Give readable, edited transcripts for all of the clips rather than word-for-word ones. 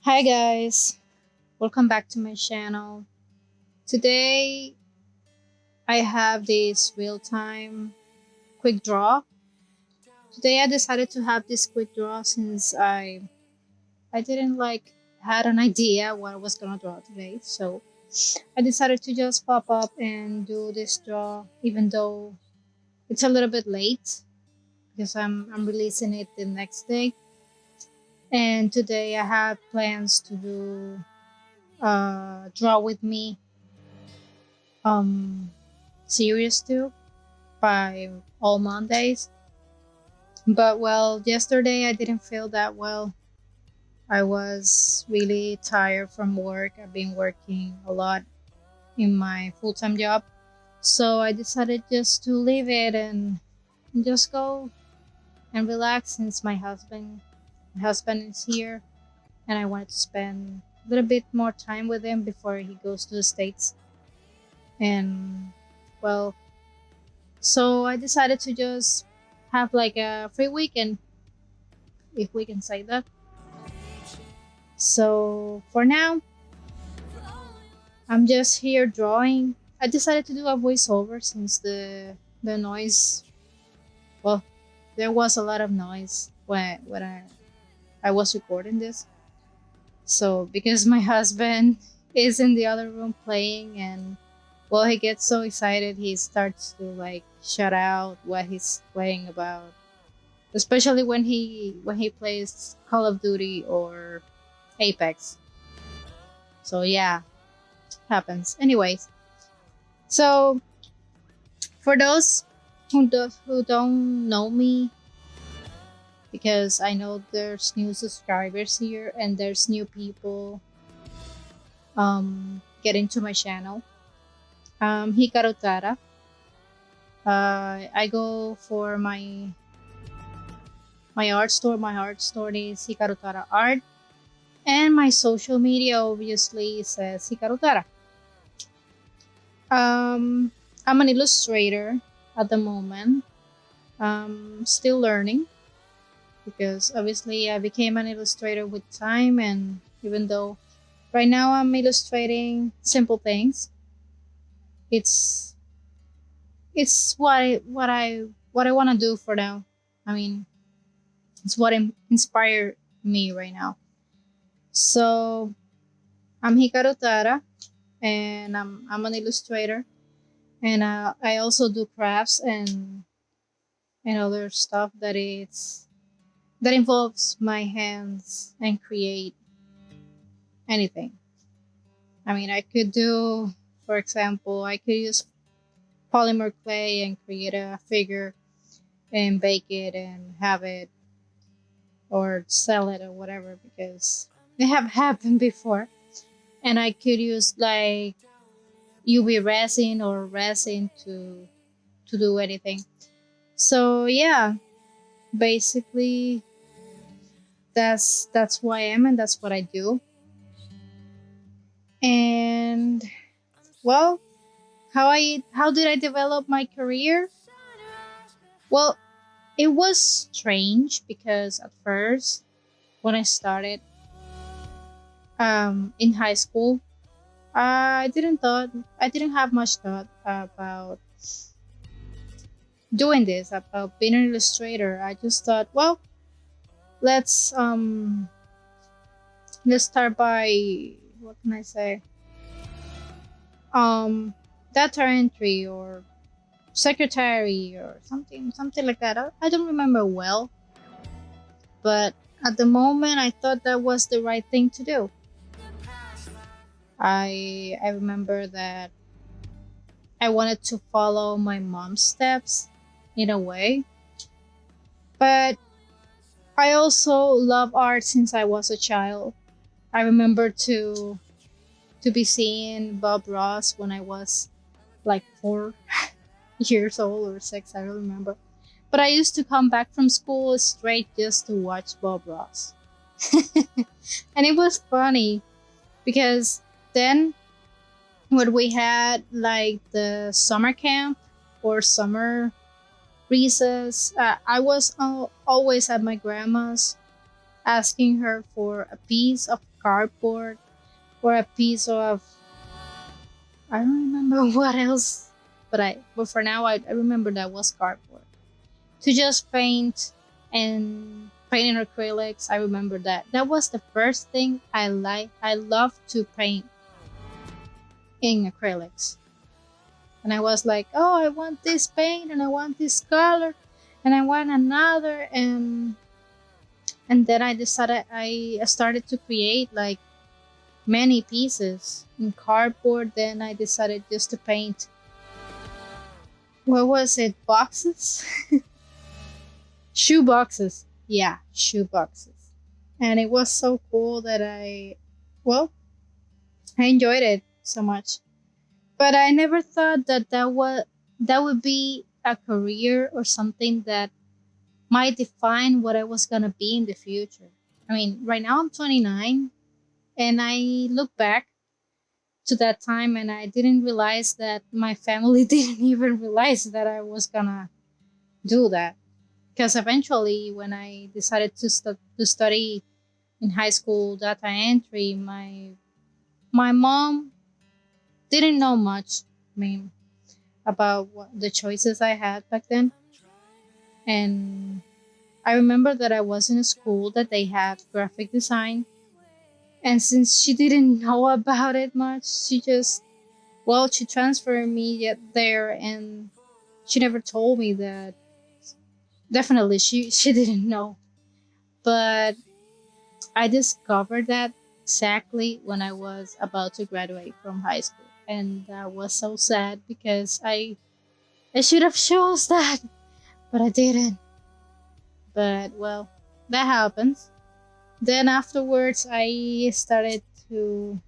Hi guys, welcome back to my channel. Today I have this real time quick draw. Today I decided to have this quick draw since I didn't had an idea what I was gonna draw today. So I decided to just pop up and do this draw even though it's a little bit late because I'm releasing it the next day. And today I have plans to do draw with me um series too by all Mondays. But well, yesterday I didn't feel that well. I was really tired from work. I've been working a lot in my full time job. So I decided just to leave it and just go and relax since my husband is here and I wanted to spend a little bit more time with him before he goes to the States. And well, so I decided to just have like a free weekend, if we can say that. So for now, I'm just here drawing. I decided to do a voiceover since the noise. Well, there was a lot of noise when I was recording this. So because my husband is in the other room playing, and well, he gets so excited he starts to like shut out what he's playing about, especially when he plays Call of Duty or Apex. So yeah, happens. Anyways, so for those who don't know me, because I know there's new subscribers here and there's new people getting to my channel. Hikaru Tara. I go for my art store. My art store is Hikaru Tara Art, and my social media obviously says Hikaru Tara. Um, I'm an illustrator at the moment. Still learning because obviously I became an illustrator with time, and even though right now I'm illustrating simple things, it's it's what I want to do for now. I mean, it's what inspired me right now. So I'm Hikaru Tara, and I'm an illustrator, and I also do crafts and other stuff that involves my hands and create anything. I mean, I could do, for example, I could use polymer clay and create a figure and bake it and have it or sell it or whatever because they have happened before. And I could use like UV resin or resin to do anything. So yeah, basically that's who I am and that's what I do. And well, how did I develop my career? Well, it was strange because at first when I started in high school, I didn't have much thought about doing this, about being an illustrator. I just thought, well, let's um let's start by, what can I say? Um Data entry or secretary or something like that. I don't remember well, but at the moment I thought that was the right thing to do. I remember that I wanted to follow my mom's steps in a way, but I also love art since I was a child. I remember to be seeing Bob Ross when I was like 4 years old or 6, I don't remember. But I used to come back from school straight just to watch Bob Ross. And it was funny because then when we had like the summer camp or summer recess, I was always at my grandma's asking her for a piece of cardboard or a piece of, I don't remember what else, but for now I remember that was cardboard to just paint and paint in acrylics. I remember that was the first thing I like. I love to paint in acrylics, and I was like, oh, I want this paint and I want this color and I want another, and then I decided I started to create like many pieces in cardboard. Then I decided just to paint, what was it, boxes? Shoe boxes. Yeah, shoe boxes. And it was so cool that well, I enjoyed it so much. But I never thought that that would be a career or something that might define what I was gonna be in the future. I mean, right now I'm 29, and I look back to that time and I didn't realize that my family didn't even realize that I was gonna do that. Because eventually, when I decided to study in high school data entry, my mom didn't know much. I mean, about the choices I had back then, and I remember that I was in a school that they had graphic design, and since she didn't know about it much, she transferred me yet there, and she never told me that. Definitely, she didn't know, but I discovered that exactly when I was about to graduate from high school, and that was so sad because I should have chose that, but I didn't. But well, that happens. Then afterwards, to.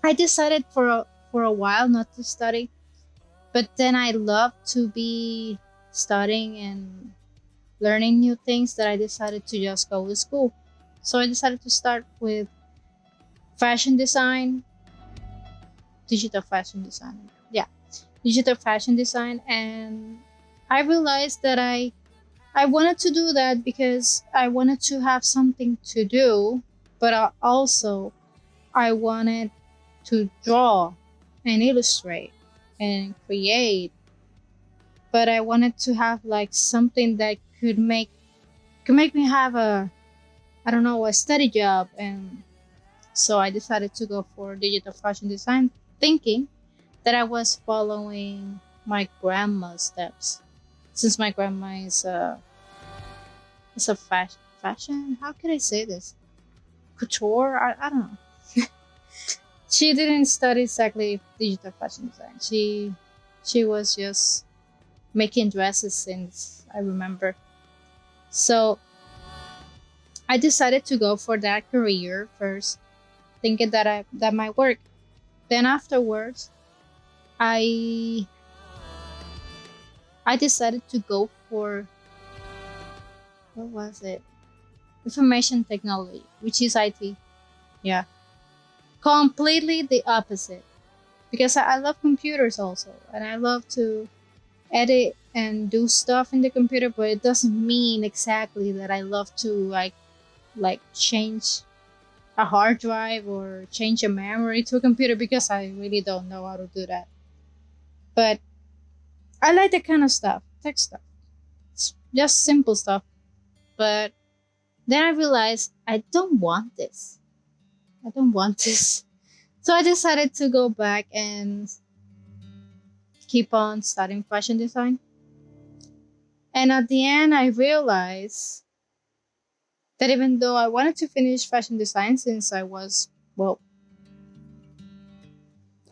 I decided for a while not to study, but then I love to be studying and learning new things that I decided to just go to school. So I decided to start with fashion design, digital fashion design. Yeah, digital fashion design, and I realized that I wanted to do that because I wanted to have something to do, but also I wanted to draw and illustrate and create, but I wanted to have like something that could make me have a, I don't know, a steady job. And so I decided to go for digital fashion design, thinking that I was following my grandma's steps. Since my grandma is a fashion, how can I say this? Couture? I don't know. She didn't study exactly digital fashion design. She was just making dresses since I remember. So I decided to go for that career first, thinking that might work. Then afterwards, I I decided to go for, what was it? Information technology, which is IT. Yeah, completely the opposite. Because I love computers also, and I love to edit and do stuff in the computer, but it doesn't mean exactly that I love to change a hard drive or change a memory to a computer, because I really don't know how to do that. But I like that kind of stuff, tech stuff. It's just simple stuff. But then I realized I don't want this. I don't want this. So I decided to go back and keep on studying fashion design. And at the end, I realized that even though I wanted to finish fashion design since well,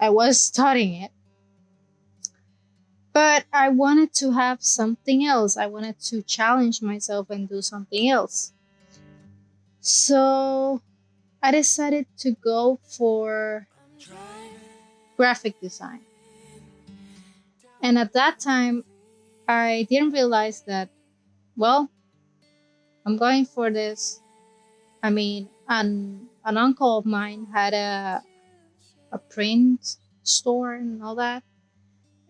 I was studying it, but I wanted to have something else. I wanted to challenge myself and do something else. So I decided to go for graphic design. And at that time, I didn't realize that, well, I'm going for this. I mean, an uncle of mine had a print store and all that.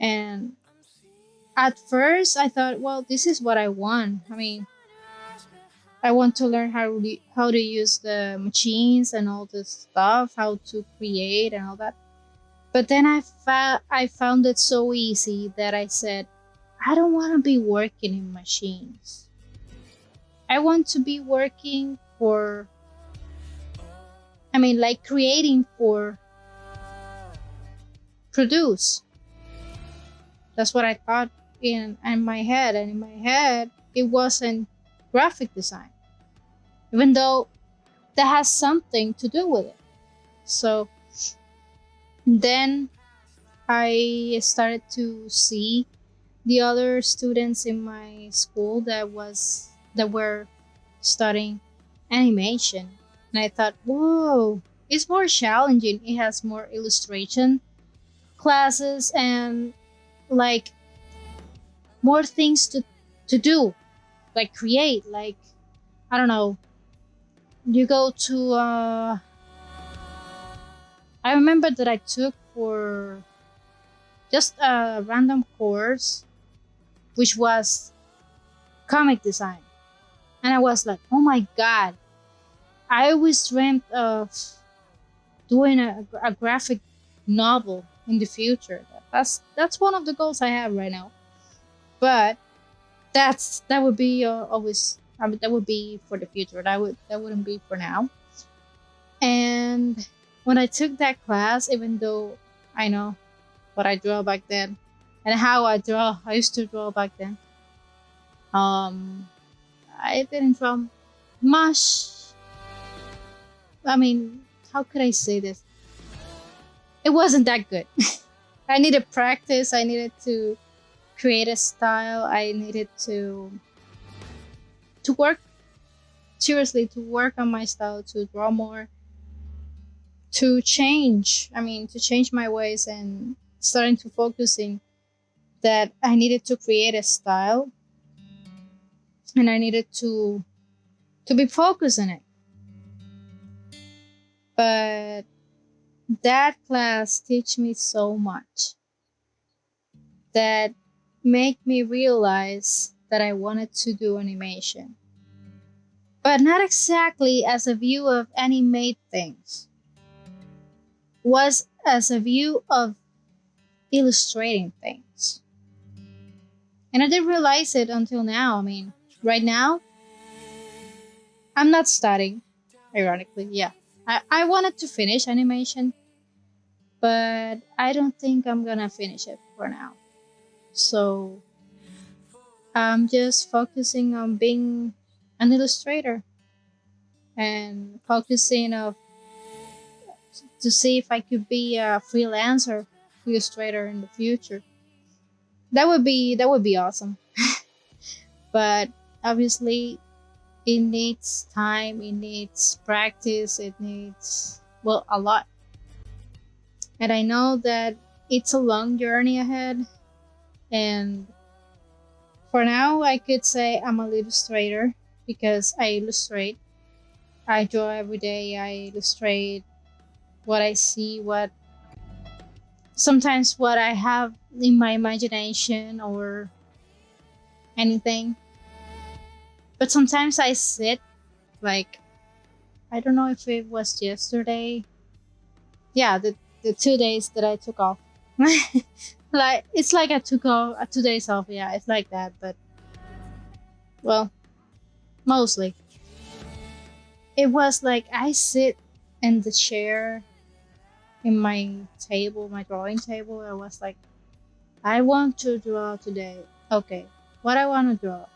And at first, I thought, well, this is what I want. I mean, I want to learn how to use the machines and all this stuff, how to create and all that. But then I found it so easy that I said, I don't want to be working in machines. I want to be working for, I mean, like creating for produce. That's what I thought in my head. And in my head, it wasn't graphic design, even though that has something to do with it. So then I started to see the other students in my school that were studying animation, and I thought, whoa, it's more challenging. It has more illustration classes and like more things to do, like create, like I don't know. You go to I remember that I took for just a random course which was comic design. And I was like, oh my God, I always dreamt of doing a graphic novel in the future. That's one of the goals I have right now. But that would be always. I mean, that would be for the future. That wouldn't be for now. And when I took that class, even though I know what I draw back then and how I used to draw back then. Um, I didn't draw much. I mean, how could I say this? It wasn't that good. I needed practice. I needed to create a style. I needed to work seriously, to work on my style, to draw more, to change. I mean, to change my ways and starting to focusing that I needed to create a style and I needed to be focused on it. But that class teach me so much that make me realize that I wanted to do animation. But not exactly as a view of animate things. Was as a view of illustrating things. And I didn't realize it until now. I mean, right now, I'm not studying, ironically, yeah. I wanted to finish animation, but I don't think I'm gonna finish it for now. So I'm just focusing on being an illustrator and focusing of to see if I could be a freelancer illustrator in the future. That would be awesome. But obviously it needs time, it needs practice, it needs well a lot. And I know that it's a long journey ahead. And for now, I could say I'm an illustrator because I illustrate. I draw every day. I illustrate what I see, what sometimes what I have in my imagination or anything. But sometimes I sit like I don't know if it was yesterday. Yeah, the 2 days that I took off. Like it's like I took off 2 days off. Yeah, it's like that. But well, mostly it was like I sit in the chair in my table, my drawing table. I was like, I want to draw today. Okay, what I want to draw.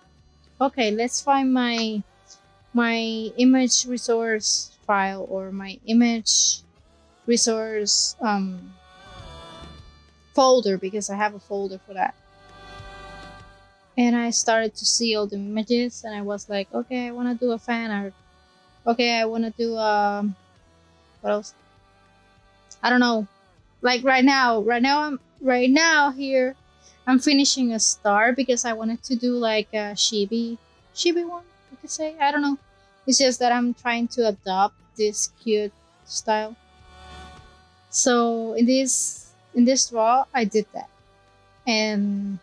Okay, let's find my image resource file or my image resource folder because I have a folder for that. And I started to see all the images and I was like, okay, I want to do a fan art. Okay, I want to do what else? I don't know. Like right now here I'm finishing a star because I wanted to do like a chibi one, you could say. I don't know. It's just that I'm trying to adopt this cute style. So in this draw I did that. And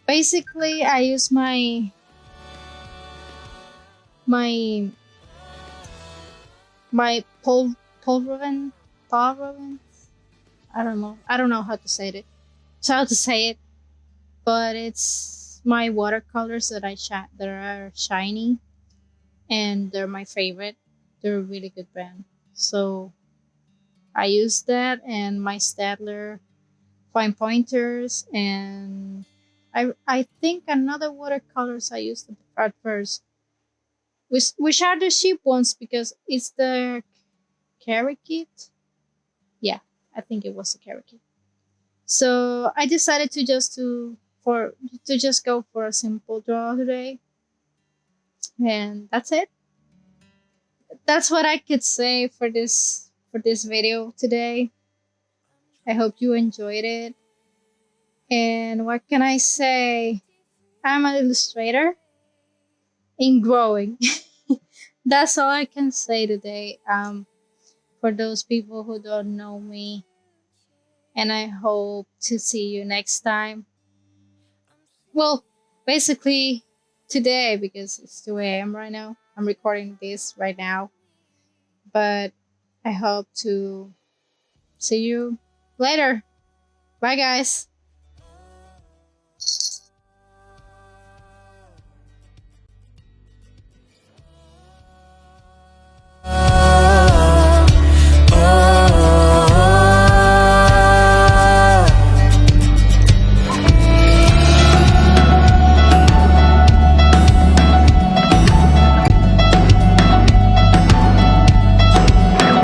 basically I use my my pulverin pulverin. I don't know how to say it. How to say it, but it's my watercolors that are shiny, and they're my favorite. They're a really good brand. So I use that and my Stadler fine pointers, and I think another watercolors I used at first, which are the cheap ones because it's the carry kit. Yeah, I think it was the carry kit. So I decided to just go for a simple draw today, and that's it. That's what I could say for this video today. I hope you enjoyed it. And what can I say? I'm an illustrator in growing. That's all I can say today. For those people who don't know me, and I hope to see you next time. Well, basically today because it's 2 a.m. right now. I'm recording this right now, but I hope to see you later. Bye, guys.